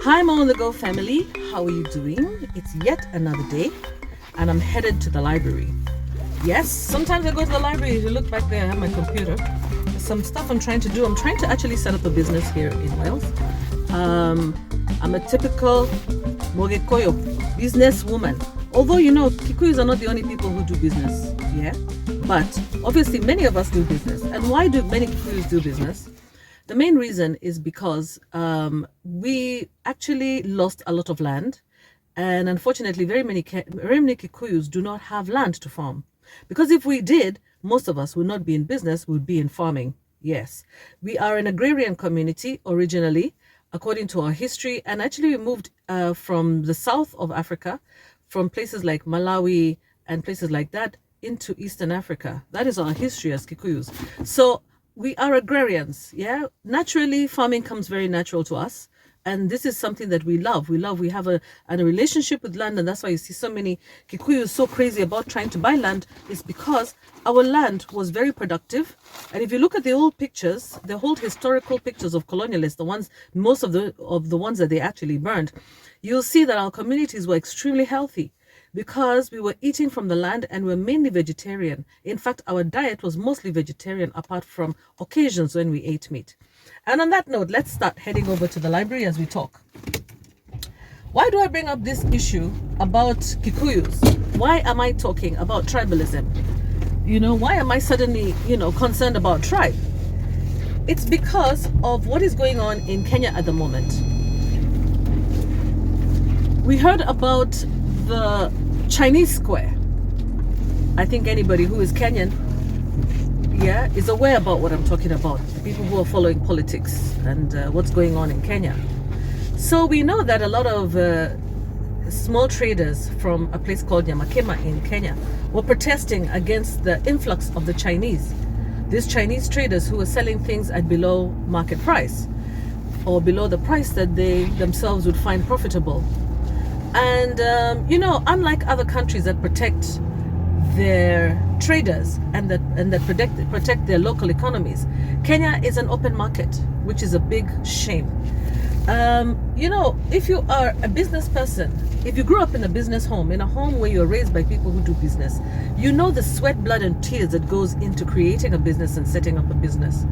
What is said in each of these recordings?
Hi, I'm on the go family. How are you doing? It's yet another day, and I'm headed to the library. Yes, sometimes I go to the library. If you look back there, I have my computer. There's some stuff I'm trying to do. I'm trying to actually set up a business here in Wales. I'm a typical Mogekoyo businesswoman. Although, Kikuyus are not the only people who do business, yeah? But obviously, many of us do business. And why do many Kikuyus do business? The main reason is because we actually lost a lot of land. And unfortunately, very many Kikuyus do not have land to farm. Because if we did, most of us would not be in business, would be in farming. Yes, we are an agrarian community originally, according to our history. And actually, we moved from the south of Africa, from places like Malawi and places like that, into Eastern Africa. That is our history as Kikuyus. So we are agrarians, yeah? Naturally, farming comes very natural to us. And this is something that we love. We have a relationship with land, and that's why you see so many Kikuyus so crazy about trying to buy land, is because our land was very productive. And if you look at the old pictures, the old historical pictures of colonialists, the ones, most of the ones that they actually burned, you'll see that our communities were extremely healthy because we were eating from the land and we're mainly vegetarian. In fact, our diet was mostly vegetarian apart from occasions when we ate meat. And on that note, let's start heading over to the library as we talk. Why do I bring up this issue about Kikuyus? Why am I talking about tribalism? Why am I suddenly, concerned about tribe? It's because of what is going on in Kenya at the moment. We heard about the Chinese square. I think anybody who is Kenyan, is aware about what I'm talking about. The people who are following politics and what's going on in Kenya. So we know that a lot of small traders from a place called Nyamakema in Kenya were protesting against the influx of the Chinese. These Chinese traders who were selling things at below market price or below the price that they themselves would find profitable. And, unlike other countries that protect their traders and that protect their local economies, Kenya is an open market, which is a big shame. If you are a business person, if you grew up in a business home, in a home where you're raised by people who do business, you know the sweat, blood, and tears that goes into creating a business and setting up a business.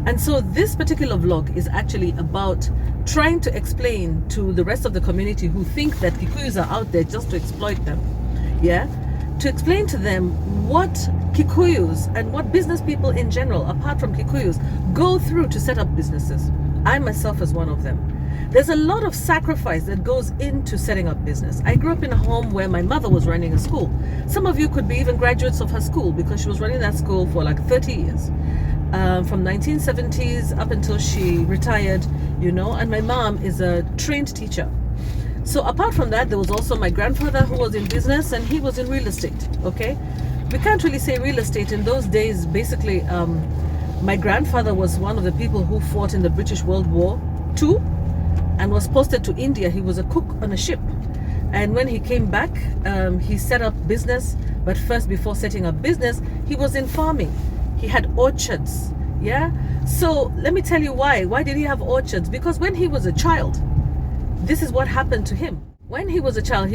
And so this particular vlog is actually about trying to explain to the rest of the community who think that Kikuyus are out there just to exploit them, to explain to them what Kikuyus and what business people in general, apart from Kikuyus, go through to set up businesses. I myself is one of them. There's a lot of sacrifice that goes into setting up business. I grew up in a home where my mother was running a school. Some of you could be even graduates of her school because she was running that school for like 30 years. From 1970s up until she retired, and my mom is a trained teacher. So apart from that, there was also my grandfather who was in business and he was in real estate, okay? We can't really say real estate in those days. Basically, my grandfather was one of the people who fought in the British World War II and was posted to India. He was a cook on a ship. And when he came back, he set up business. But first, before setting up business, he was in farming. He had orchards, So let me tell you why. Why did he have orchards? Because when he was a child, this is what happened to him. When he was a child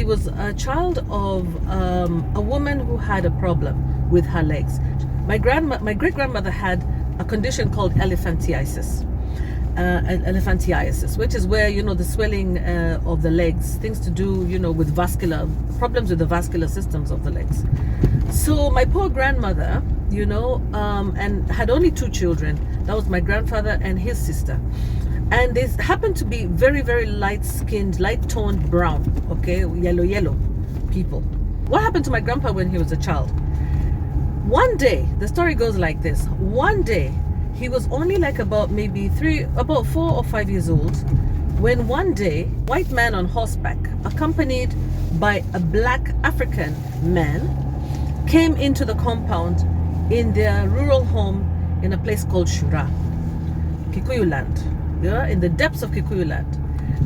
of a woman who had a problem with her legs. My great-grandmother had a condition called elephantiasis, which is where, the swelling of the legs, things to do, with problems with the vascular systems of the legs. So my poor grandmother, and had only two children. That was my grandfather and his sister. And they happened to be very, very light-skinned, light-toned brown, yellow people. What happened to my grandpa when he was a child? One day, the story goes like this. One day, he was only like about 4 or 5 years old, when one day, white man on horseback, accompanied by a black African man, came into the compound in their rural home in a place called Shura, Kikuyu land. In the depths of Kikuyu land.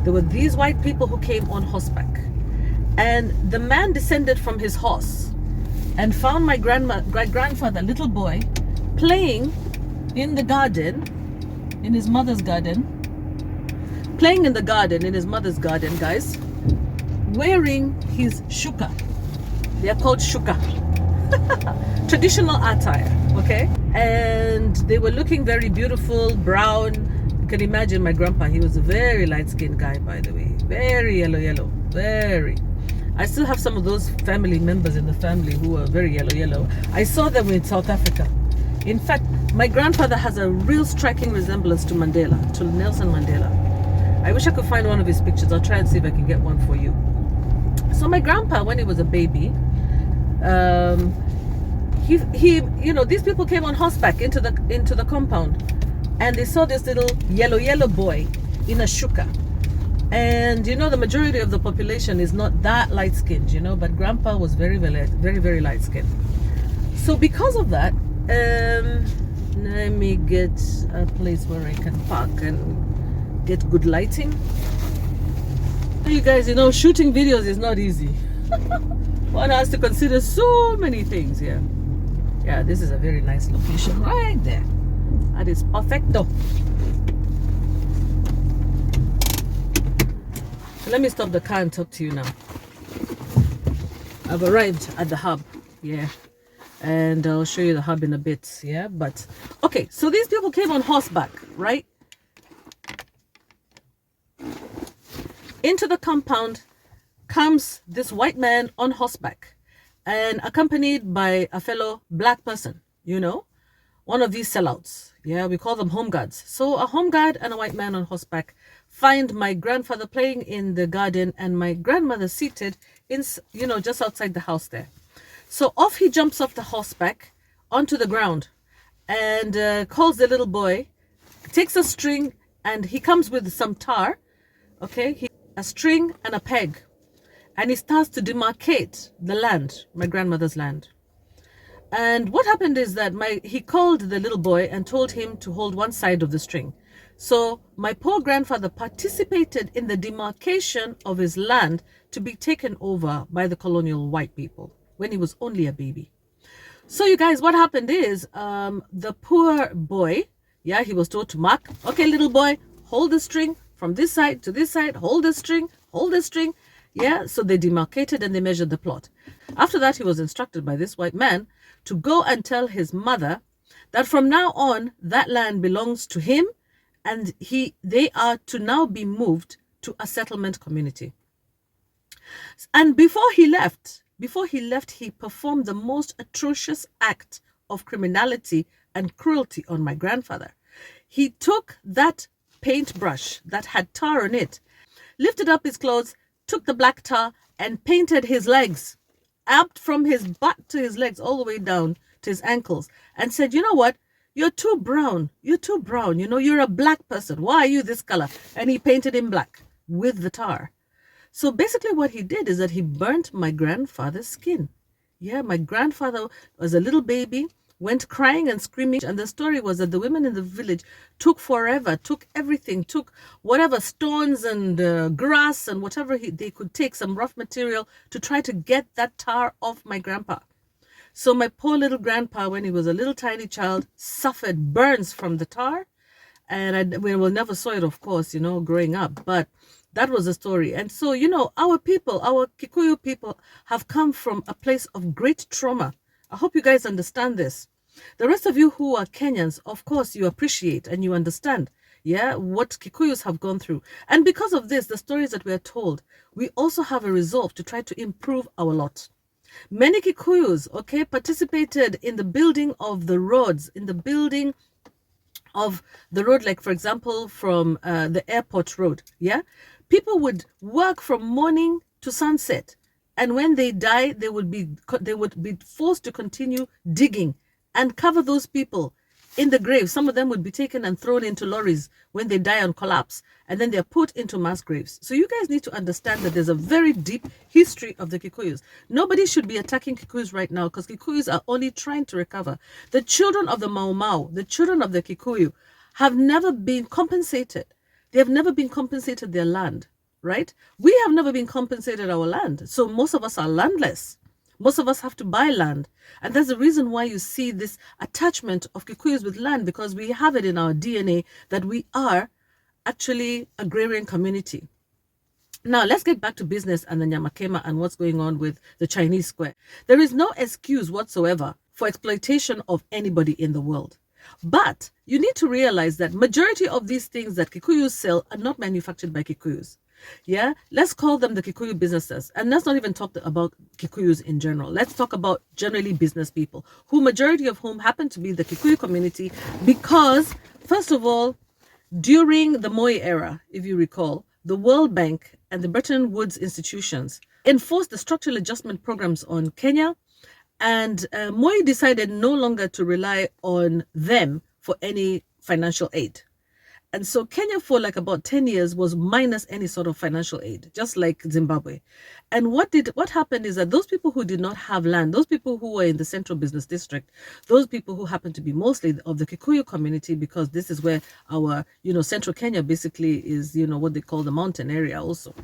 There were these white people who came on horseback. And the man descended from his horse and found my grandfather, little boy, playing in the garden, in his mother's garden, playing in the garden, in his mother's garden, guys, wearing his shuka. They are called shuka. Traditional attire, okay? And they were looking very beautiful, brown. You can imagine my grandpa, he was a very light-skinned guy, by the way. Very yellow, very. I still have some of those family members in the family who are very yellow. I saw them in South Africa. In fact, my grandfather has a real striking resemblance to Mandela, to Nelson Mandela. I wish I could find one of his pictures. I'll try and see if I can get one for you. So my grandpa, when he was a baby, he you know, these people came on horseback into the compound, and they saw this little yellow boy in a shuka. And you know, the majority of the population is not that light-skinned, you know, but grandpa was very light-skinned. So because of that, let me get a place where I can park and get good lighting. You guys, you know, shooting videos is not easy. One has to consider so many things here. Yeah, this is a very nice location right there. That is perfecto. So let me stop the car and talk to you now. I've arrived at the hub, yeah, and I'll show you the hub in a bit, yeah. But okay, so these people came on horseback, right? Into the compound comes this white man on horseback and accompanied by a fellow black person, you know, one of these sellouts. Yeah, we call them home guards. So a home guard and a white man on horseback find my grandfather playing in the garden and my grandmother seated in, you know, just outside the house there. So off he jumps off the horseback onto the ground and calls the little boy, takes a string, and he comes with some tar, okay, a string and a peg, and he starts to demarcate the land, my grandmother's land. And what happened is that he called the little boy and told him to hold one side of the string. So my poor grandfather participated in the demarcation of his land to be taken over by the colonial white people when he was only a baby. So you guys, what happened is the poor boy, yeah, he was told to mark, okay, little boy, hold the string from this side to this side, hold the string, yeah. So they demarcated and they measured the plot. After that, he was instructed by this white man to go and tell his mother that from now on, that land belongs to him, and they are to now be moved to a settlement community. And before he left, he performed the most atrocious act of criminality and cruelty on my grandfather. He took that paintbrush that had tar on it, lifted up his clothes, took the black tar and painted his legs, up from his butt to his legs, all the way down to his ankles, and said, you know what? You're too brown. You're too brown. You know, you're a black person. Why are you this color? And he painted him black with the tar. So basically what he did is that he burnt my grandfather's skin. Yeah, my grandfather was a little baby, went crying and screaming. And the story was that the women in the village took forever, took everything, took whatever stones and grass and whatever they could take, some rough material to try to get that tar off my grandpa. So my poor little grandpa, when he was a little tiny child, suffered burns from the tar. And we never saw it, of course, you know, growing up. But that was the story. And so, you know, our people, our Kikuyu people have come from a place of great trauma. I hope you guys understand this. The rest of you who are Kenyans, of course, you appreciate and you understand, yeah, what Kikuyus have gone through. And because of this, the stories that we are told, we also have a resolve to try to improve our lot. Many Kikuyus, okay, participated in the building of the roads, in the building of the road, like, for example, from the airport road, yeah? People would work from morning to sunset. And when they die, they would be forced to continue digging and cover those people in the grave. Some of them would be taken and thrown into lorries when they die and collapse, and then they're put into mass graves. So you guys need to understand that there's a very deep history of the Kikuyus. Nobody should be attacking Kikuyus right now, because Kikuyus are only trying to recover. The children of the Mau Mau, the children of the Kikuyu, have never been compensated. They have never been compensated their land, right? We have never been compensated our land. So most of us are landless. Most of us have to buy land. And that's the reason why you see this attachment of Kikuyus with land, because we have it in our DNA that we are actually agrarian community. Now, let's get back to business and the Nyamakema and what's going on with the Chinese square. There is no excuse whatsoever for exploitation of anybody in the world. But you need to realize that majority of these things that Kikuyus sell are not manufactured by Kikuyus. Yeah, let's call them the Kikuyu businesses. And let's not even talk about Kikuyus in general. Let's talk about generally business people, who majority of whom happen to be the Kikuyu community because, first of all, during the Moi era, if you recall, the World Bank and the Bretton Woods institutions enforced the structural adjustment programs on Kenya, and Moi decided no longer to rely on them for any financial aid. And so Kenya for like about 10 years was minus any sort of financial aid, just like Zimbabwe. And what happened is that those people who did not have land, those people who were in the central business district, those people who happened to be mostly of the Kikuyu community, because this is where our, central Kenya basically is, what they call the mountain area also.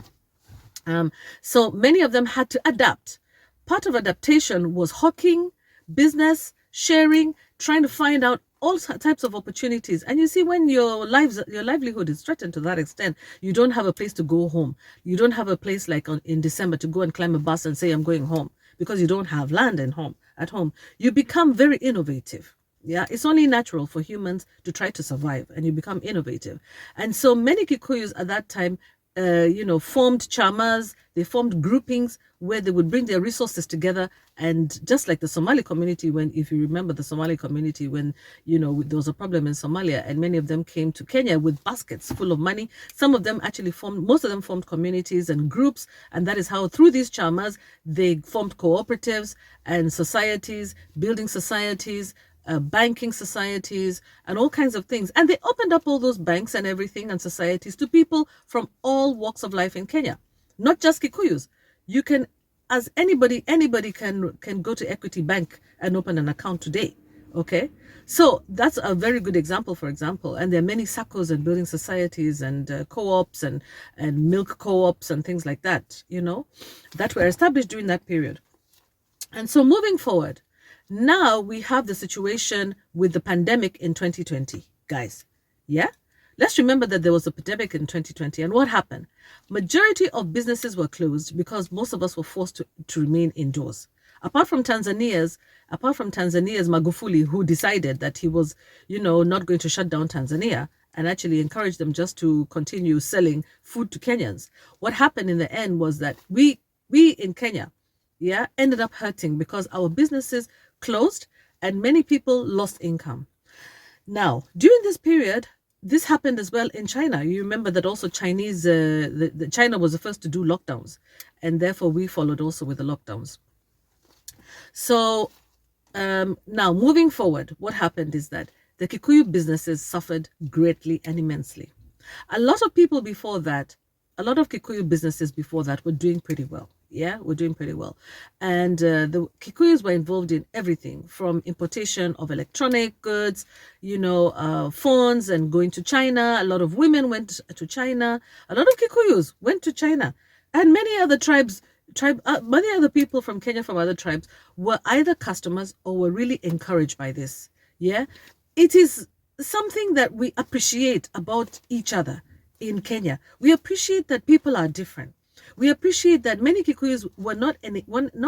So many of them had to adapt. Part of adaptation was hawking, business, sharing, trying to find out all types of opportunities. And you see, when your livelihood is threatened to that extent, you don't have a place to go home. You don't have a place like in December to go and climb a bus and say, I'm going home, because you don't have land at home. You become very innovative. Yeah, it's only natural for humans to try to survive, and you become innovative. And so many Kikuyus at that time formed chamas, they formed groupings where they would bring their resources together. And just like the Somali community, if you remember the Somali community, when, there was a problem in Somalia and many of them came to Kenya with baskets full of money, most of them formed communities and groups. And that is how, through these chamas, they formed cooperatives and societies, building societies, banking societies, and all kinds of things. And they opened up all those banks and everything and societies to people from all walks of life in Kenya, not just Kikuyus. You can, as anybody can go to Equity Bank and open an account today. Okay, so that's a very good example, for example. And there are many SACCOs and building societies and co-ops and milk co-ops and things like that, that were established during that period. And so moving forward, now we have the situation with the pandemic in 2020, guys. Yeah? Let's remember that there was a pandemic in 2020. And what happened? Majority of businesses were closed because most of us were forced to remain indoors. Apart from Tanzania's Magufuli, who decided that he was, not going to shut down Tanzania and actually encouraged them just to continue selling food to Kenyans. What happened in the end was that we in Kenya, ended up hurting because our businesses closed and many people lost income. Now, during this period, this happened as well in China. You remember that also China was the first to do lockdowns, and therefore we followed also with the lockdowns. So now moving forward, what happened is that the Kikuyu businesses suffered greatly and immensely. A lot of Kikuyu businesses before that were doing pretty well. Yeah, we're doing pretty well. And the Kikuyus were involved in everything from importation of electronic goods, phones, and going to China. A lot of women went to China. A lot of Kikuyus went to China. And many other many other people from Kenya, from other tribes, were either customers or were really encouraged by this. Yeah, it is something that we appreciate about each other in Kenya. We appreciate that people are different. We appreciate that many Kikuyus were not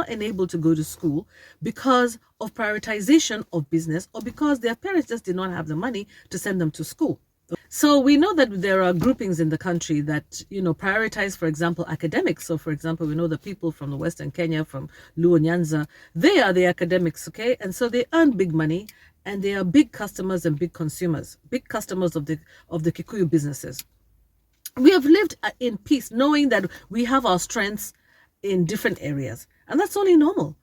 enabled to go to school because of prioritization of business, or because their parents just did not have the money to send them to school. So we know that there are groupings in the country that, prioritize, for example, academics. So, for example, we know the people from the Western Kenya, from Luo Nyanza, they are the academics, okay? And so they earn big money, and they are big customers and big consumers, big customers of the Kikuyu businesses. We have lived in peace, knowing that we have our strengths in different areas. And that's only normal.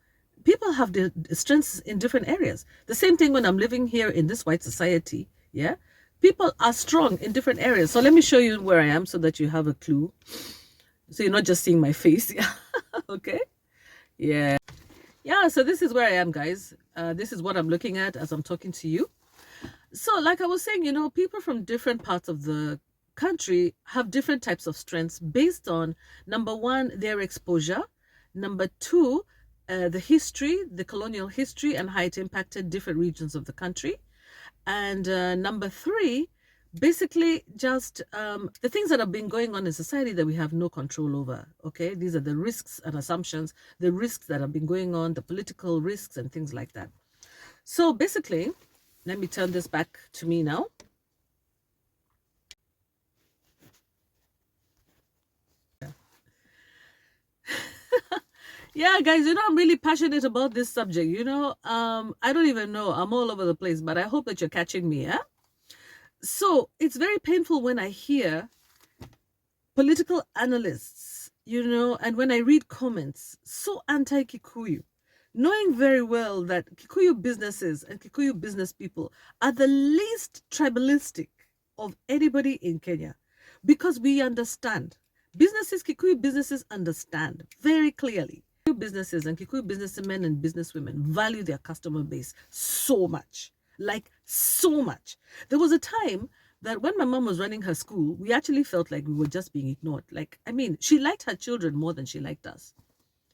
People have the strengths in different areas. The same thing when I'm living here in this white society, yeah? People are strong in different areas. So let me show you where I am so that you have a clue. So you're not just seeing my face. Yeah. Okay? Yeah. Yeah, so this is where I am, guys. This is what I'm looking at as I'm talking to you. So like I was saying, people from different parts of the country have different types of strengths based on, number one, their exposure, number two, the history, the colonial history, and how it impacted different regions of the country, and number three, basically just the things that have been going on in society that we have no control over. Okay, these are the risks and assumptions, the risks that have been going on, the political risks and things like that. So basically, let me turn this back to me now. Yeah, guys, I'm really passionate about this subject. I don't even know, I'm all over the place, but I hope that you're catching me. Yeah. So it's very painful when I hear political analysts, and when I read comments so anti-Kikuyu, knowing very well that Kikuyu businesses and Kikuyu business people are the least tribalistic of anybody in Kenya, because we understand. Kikuyu businesses understand very clearly. Kikuyu businesses and Kikuyu businessmen and businesswomen value their customer base so much, like so much. There was a time that when my mom was running her school, we actually felt like we were just being ignored. Like, I mean, she liked her children more than she liked us.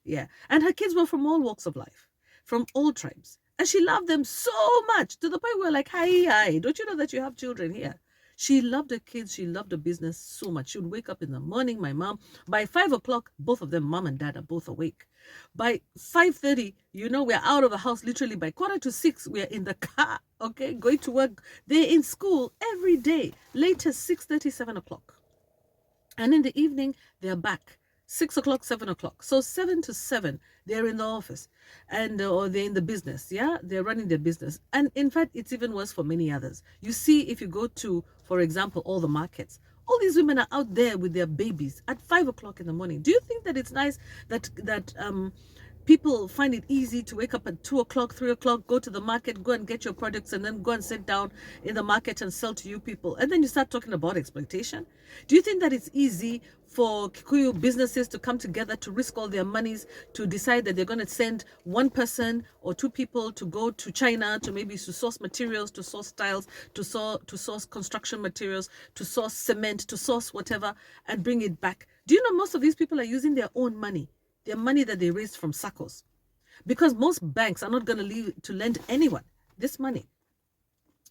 Yeah. And her kids were from all walks of life, from all tribes. And she loved them so much, to the point where, like, hi, don't you know that you have children here? She loved her kids. She loved her business so much. She would wake up in the morning, my mom. By 5 o'clock, both of them, mom and dad, are both awake. By 5:30, we're out of the house. Literally by 5:45, we're in the car, okay, going to work. They're in school every day, latest 6:30, 7 o'clock. And in the evening, they're back. 6 o'clock, 7 o'clock. So 7 to 7, they're in the office, and or they're in the business. Yeah, they're running their business. And in fact, it's even worse for many others. You see, if you go to, for example, all the markets, all these women are out there with their babies at 5 o'clock in the morning. Do you think that it's nice that people find it easy to wake up at 2 o'clock, 3 o'clock, go to the market, go and get your products, and then go and sit down in the market and sell to you people? And then you start talking about exploitation. Do you think that it's easy for Kikuyu businesses to come together to risk all their monies to decide that they're going to send one person or two people to go to China to source materials, to source tiles, to source construction materials, to source cement, to source whatever, and bring it back? Do you know most of these people are using their own money? Their money that they raised from SACCOs, because most banks are not going to leave to lend anyone this money.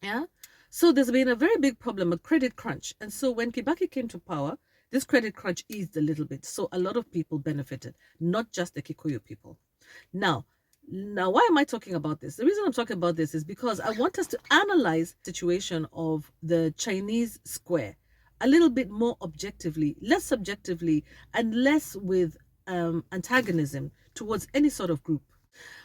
Yeah. So there's been a very big problem, a credit crunch. And so when Kibaki came to power, this credit crunch eased a little bit. So a lot of people benefited, not just the Kikuyu people. Now, why am I talking about this? The reason I'm talking about this is because I want us to analyze the situation of the Chinese square a little bit more objectively, less subjectively, and less with antagonism towards any sort of group.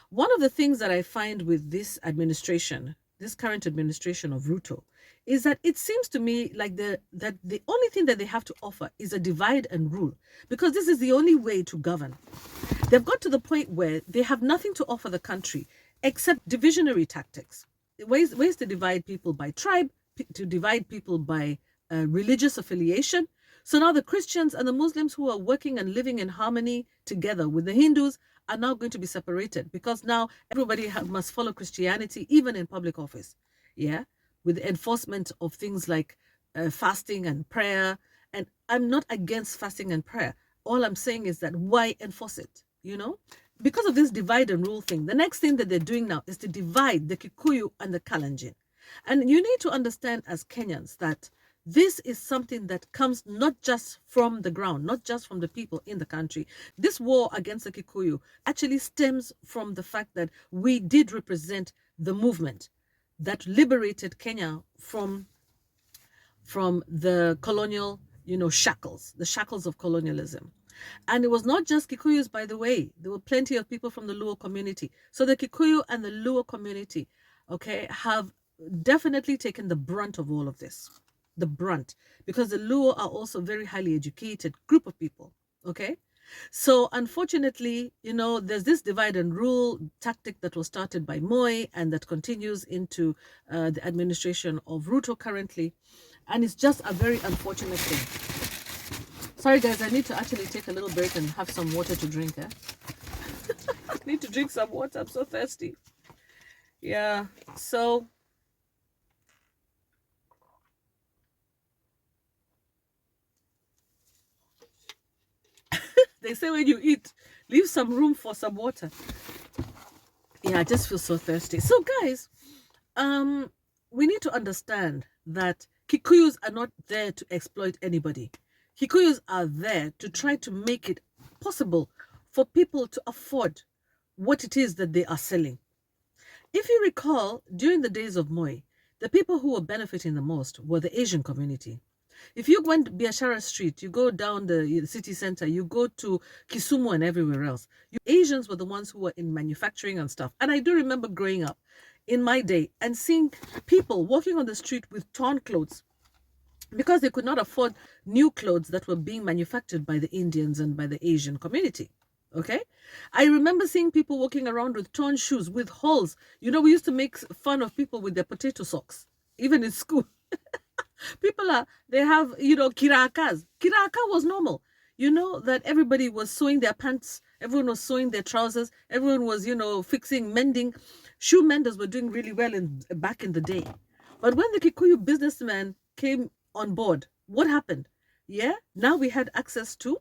One of the things that I find with this administration, this current administration of Ruto, is that it seems to me like that the only thing that they have to offer is a divide and rule, because this is the only way to govern. They've got to the point where they have nothing to offer the country except divisionary tactics, ways to divide people by tribe, to divide people by religious affiliation. So now the Christians and the Muslims who are working and living in harmony together with the Hindus are now going to be separated, because now everybody must follow Christianity, even in public office. Yeah, with the enforcement of things like fasting and prayer. And I'm not against fasting and prayer. All I'm saying is that why enforce it? Because of this divide and rule thing, the next thing that they're doing now is to divide the Kikuyu and the Kalenjin. And you need to understand as Kenyans that this is something that comes not just from the ground, not just from the people in the country. This war against the Kikuyu actually stems from the fact that we did represent the movement that liberated Kenya from the colonial, shackles, the shackles of colonialism. And it was not just Kikuyus, by the way. There were plenty of people from the Luo community. So the Kikuyu and the Luo community, okay, have definitely taken the brunt of all of this. The brunt, because the Luo are also a very highly educated group of people. Okay. So unfortunately, there's this divide and rule tactic that was started by Moi and that continues into the administration of Ruto currently. And it's just a very unfortunate thing. Sorry guys, I need to actually take a little break and have some water to drink. I need to drink some water. I'm so thirsty. Yeah, so they say when you eat, leave some room for some water. Yeah, I just feel so thirsty. So guys, we need to understand that Kikuyus are not there to exploit anybody. Kikuyus are there to try to make it possible for people to afford what it is that they are selling. If you recall, during the days of Moi, the people who were benefiting the most were the Asian community. If you went to Biashara Street, you go down the city center, you go to Kisumu and everywhere else, Asians were the ones who were in manufacturing and stuff. And I do remember growing up in my day and seeing people walking on the street with torn clothes because they could not afford new clothes that were being manufactured by the Indians and by the Asian community. Okay, I remember seeing people walking around with torn shoes with holes. You know, we used to make fun of people with their potato socks, even in school. They have, kirakas. Kiraka was normal. You know, that everybody was sewing their pants, everyone was sewing their trousers, everyone was, fixing, mending. Shoe menders were doing really well back in the day. But when the Kikuyu businessman came on board, what happened? Yeah, now we had access to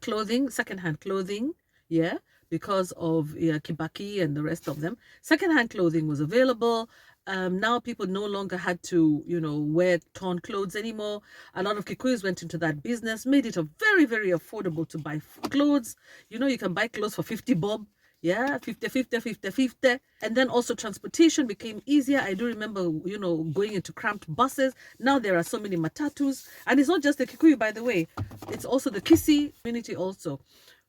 clothing, secondhand clothing, yeah, because of Kibaki and the rest of them. Secondhand clothing was available. Now people no longer had to, wear torn clothes anymore. A lot of Kikuyus went into that business, made it a very, very affordable to buy clothes. You can buy clothes for 50 bob. Yeah, 50, 50, 50, 50. And then also transportation became easier. I do remember, going into cramped buses. Now there are so many matatus. And it's not just the Kikuyu, by the way. It's also the Kisi community also,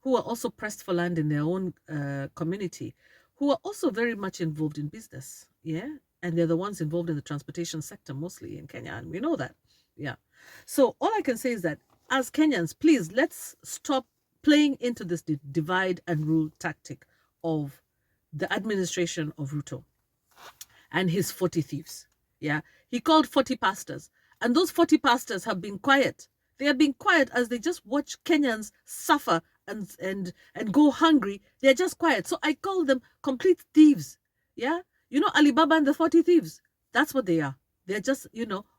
who are also pressed for land in their own community, who are also very much involved in business. Yeah. And they're the ones involved in the transportation sector, mostly in Kenya. And we know that. Yeah. So all I can say is that as Kenyans, please, let's stop playing into this divide and rule tactic of the administration of Ruto and his 40 thieves. Yeah, he called 40 pastors, and those 40 pastors have been quiet. They have been quiet as they just watch Kenyans suffer and go hungry. They're just quiet. So I call them complete thieves. Yeah, Alibaba and the 40 thieves. That's what they are. They're just,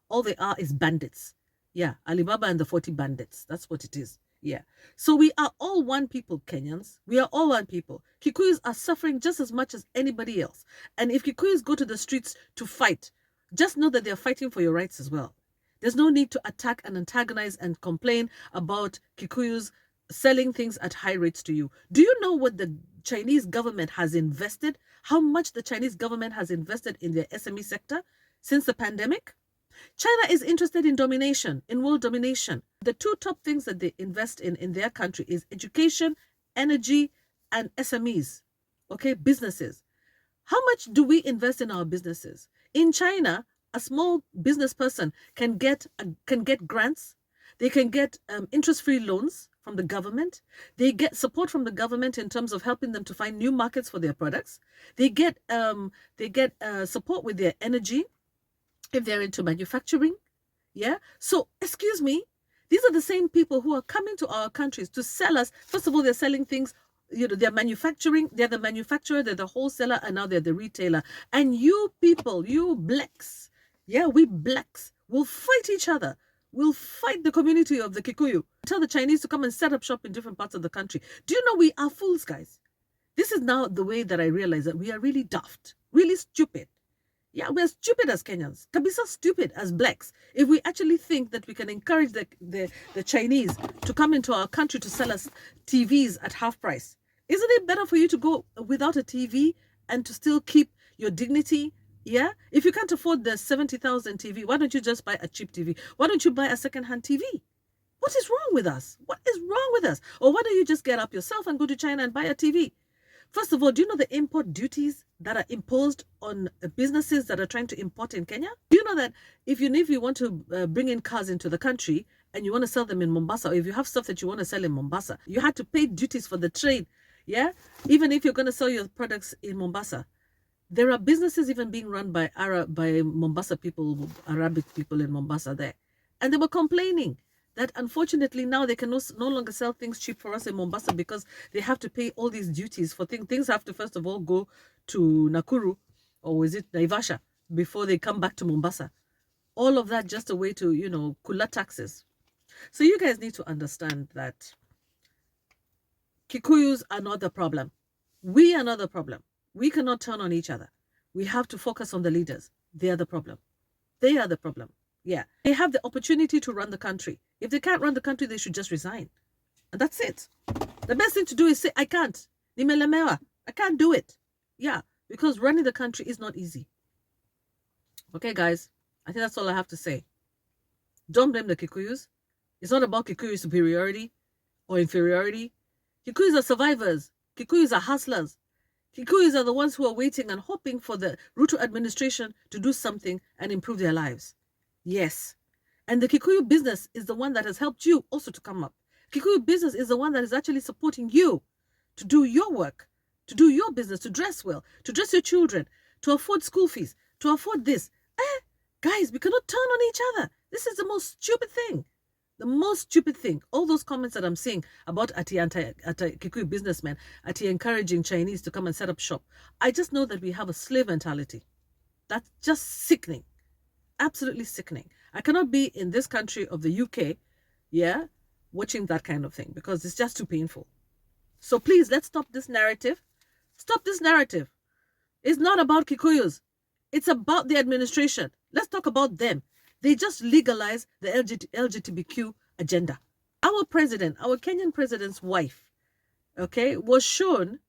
all they are is bandits. Yeah, Alibaba and the 40 bandits. That's what it is. Yeah. So we are all one people, Kenyans. We are all one people. Kikuyus are suffering just as much as anybody else. And if Kikuyus go to the streets to fight, just know that they're fighting for your rights as well. There's no need to attack and antagonize and complain about Kikuyus selling things at high rates to you. Do you know what the Chinese government has invested? How much the Chinese government has invested in their SME sector since the pandemic? China is interested in domination, in world domination. The two top things that they invest in their country is education, energy, and SMEs, okay, businesses. How much do we invest in our businesses? In China, a small business person can get grants. They can get interest-free loans from the government. They get support from the government in terms of helping them to find new markets for their products. They get support with their energy, if they're into manufacturing. Yeah. So, excuse me, these are the same people who are coming to our countries to sell us. First of all, they're selling things, they're manufacturing, they're the manufacturer, they're the wholesaler, and now they're the retailer. And you people, you blacks, yeah, we blacks will fight each other. We'll fight the community of the Kikuyu. Tell the Chinese to come and set up shop in different parts of the country. Do you know we are fools, guys? This is now the way that I realize that we are really daft, really stupid. Yeah, we're stupid as Kenyans. Kabisa stupid as blacks. If we actually think that we can encourage the Chinese to come into our country to sell us TVs at half price. Isn't it better for you to go without a TV and to still keep your dignity? Yeah? If you can't afford the 70,000 TV, why don't you just buy a cheap TV? Why don't you buy a second-hand TV? What is wrong with us? What is wrong with us? Or why don't you just get up yourself and go to China and buy a TV? First of all, do you know the import duties that are imposed on businesses that are trying to import in Kenya? Do you know that if you want to bring in cars into the country and you want to sell them in Mombasa, or if you have stuff that you want to sell in Mombasa, you had to pay duties for the trade, yeah? Even if you're going to sell your products in Mombasa. There are businesses even being run by Mombasa people, Arabic people in Mombasa there. And they were complaining that unfortunately now they can no longer sell things cheap for us in Mombasa because they have to pay all these duties for things. Things have to first of all go to Nakuru, or is it Naivasha, before they come back to Mombasa. All of that just a way to, kula taxes. So you guys need to understand that Kikuyus are not the problem. We are not the problem. We cannot turn on each other. We have to focus on the leaders. They are the problem. They are the problem. Yeah. They have the opportunity to run the country. If they can't run the country, they should just resign. And that's it. The best thing to do is say, I can't. Nimelemewa. I can't do it. Yeah. Because running the country is not easy. Okay, guys. I think that's all I have to say. Don't blame the Kikuyus. It's not about Kikuyu superiority or inferiority. Kikuyus are survivors. Kikuyus are hustlers. Kikuyus are the ones who are waiting and hoping for the Ruto administration to do something and improve their lives. Yes. And the Kikuyu business is the one that has helped you also to come up. Kikuyu business is the one that is actually supporting you to do your work, to do your business, to dress well, to dress your children, to afford school fees, to afford this. Guys, we cannot turn on each other. This is the most stupid thing. The most stupid thing. All those comments that I'm seeing about Ati Kikuyu businessmen, Ati encouraging Chinese to come and set up shop. I just know that we have a slave mentality. That's just sickening. Absolutely sickening. I cannot be in this country of the UK, yeah, watching that kind of thing because it's just too painful. So please, let's stop this narrative. Stop this narrative. It's not about Kikuyus. It's about the administration. Let's talk about them. They just legalize the LGBTQ agenda. Our president, our Kenyan president's wife, okay, was shown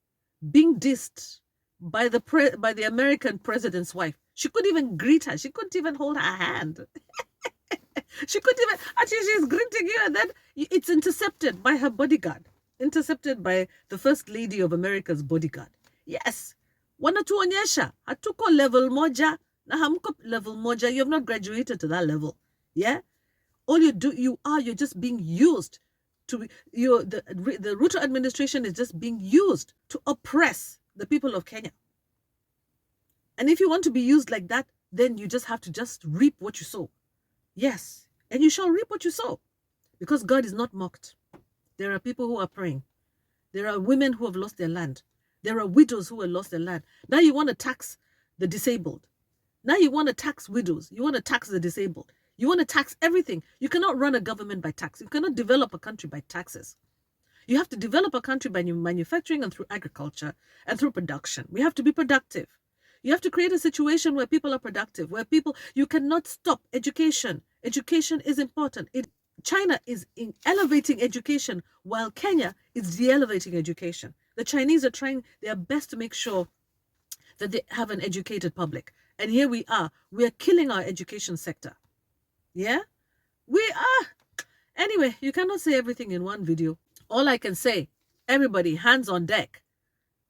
being dissed by the American president's wife. She couldn't even greet her. She couldn't even hold her hand. She couldn't even, actually she's greeting you and then it's intercepted by her bodyguard. Intercepted by the first lady of America's bodyguard. Yes. Wanatuonyesha, hatuko level moja, na hamko level moja, you have not graduated to that level. Yeah? All you do, you're just being used to, the Ruto administration is just being used to oppress the people of Kenya. And if you want to be used like that, then you just have to just reap what you sow. Yes. And you shall reap what you sow. Because God is not mocked. There are people who are praying. There are women who have lost their land. There are widows who have lost their land. Now you want to tax the disabled. Now you want to tax widows. You want to tax the disabled. You want to tax everything. You cannot run a government by tax. You cannot develop a country by taxes. You have to develop a country by manufacturing and through agriculture and through production. We have to be productive. You have to create a situation where people are productive, where you cannot stop education. Education is important. China is elevating education while Kenya is de-elevating education. The Chinese are trying their best to make sure that they have an educated public. And here we are killing our education sector. Yeah? We are. Anyway, you cannot say everything in one video. All I can say, everybody, hands on deck.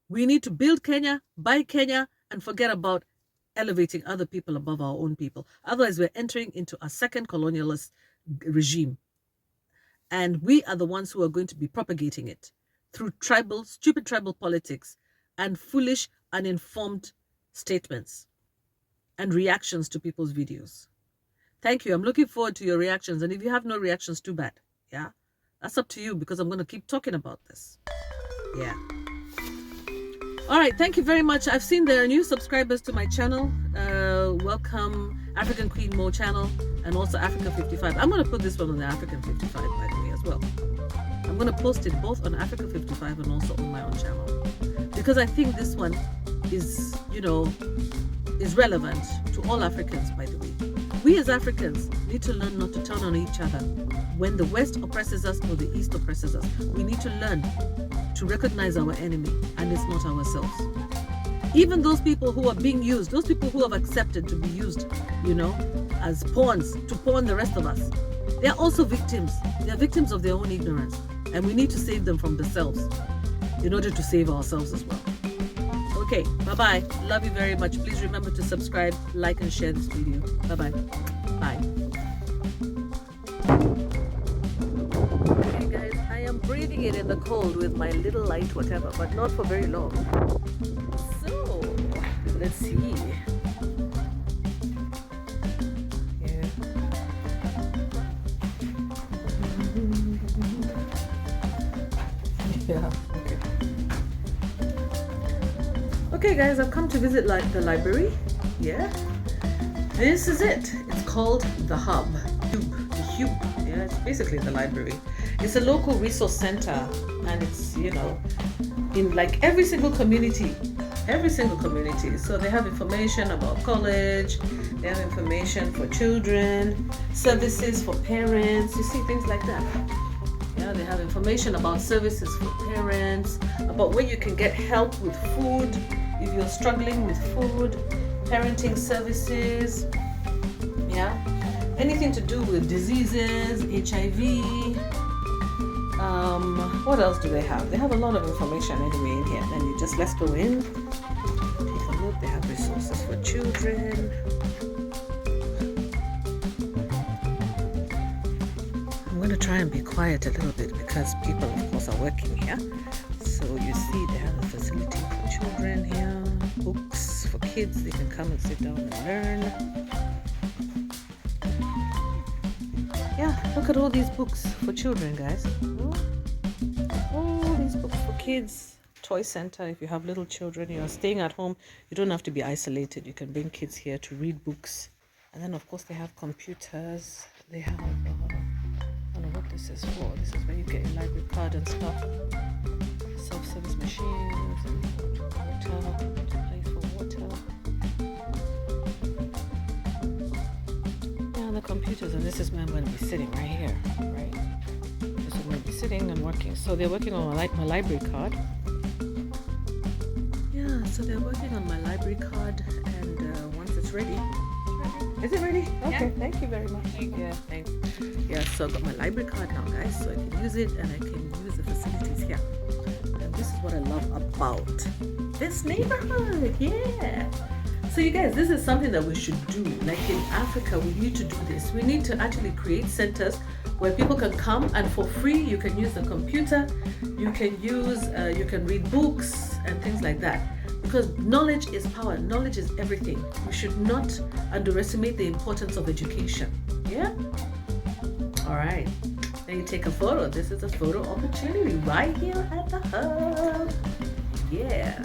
We need to build Kenya, buy Kenya, and forget about elevating other people above our own people. Otherwise, we're entering into a second colonialist regime. And we are the ones who are going to be propagating it through stupid tribal politics and foolish, uninformed statements and reactions to people's videos. Thank you. I'm looking forward to your reactions. And if you have no reactions, too bad. Yeah? That's up to you because I'm going to keep talking about this. Yeah. All right. Thank you very much. I've seen there are new subscribers to my channel. Welcome African Queen Mo channel and also Africa 55. I'm going to put this one on the African 55, by the way, as well. I'm going to post it both on Africa 55 and also on my own channel. Because I think this one is, is relevant to all Africans, by the way. We as Africans need to learn not to turn on each other. When the West oppresses us or the East oppresses us, we need to learn to recognize our enemy, and it's not ourselves. Even those people who are being used, those people who have accepted to be used, as pawns, to pawn the rest of us, they are also victims. They are victims of their own ignorance, and we need to save them from themselves in order to save ourselves as well. Okay, bye-bye. Love you very much. Please remember to subscribe, like, and share this video. Bye-bye. Bye. Okay, guys, I am breathing it in the cold with my little light whatever, but not for very long. So, let's see. Yeah. Yeah. Okay guys, I've come to visit the library. Yeah. This is it. It's called The Hub. The Hub. Yeah, it's basically the library. It's a local resource center and it's, in like every single community. So they have information about college, They have information for children, services for parents. You see things like that. Yeah, they have information about services for parents, about where you can get help with food if you're struggling with food, parenting services. Yeah, anything to do with diseases, HIV. What else do they have? They have a lot of information anyway in here. Then you just, let's go in, take a look. They have resources for children. I'm going to try and be quiet a little bit because people, of course, are working here. So you see they have a facility for children here, books for kids. They can come and sit down and learn. Yeah, look at all these books for children, guys. All these books for kids. Toy center. If you have little children, you're staying at home, you don't have to be isolated. You can bring kids here to read books. And then, of course, they have computers. They have, I don't know what this is for. This is where you get your library card and stuff. Self-service machines and water, place for water. The computers, and this is where I'm going to be sitting right here, right? This is where I'm going to be sitting and working. So they're working on my library card. Yeah, so they're working on my library card, and once it's ready. Is it ready? Okay, yeah. Thank you very much. Yeah, thanks. Yeah, so I've got my library card now, guys, so I can use it and I can use the facilities here. And this is what I love about this neighborhood. Yeah. So you guys, this is something that we should do. Like in Africa, we need to do this. We need to actually create centers where people can come and for free, you can use the computer, you can read books and things like that. Because knowledge is power, knowledge is everything. We should not underestimate the importance of education. Yeah? All right. Then you take a photo. This is a photo opportunity right here at the hub. Yeah.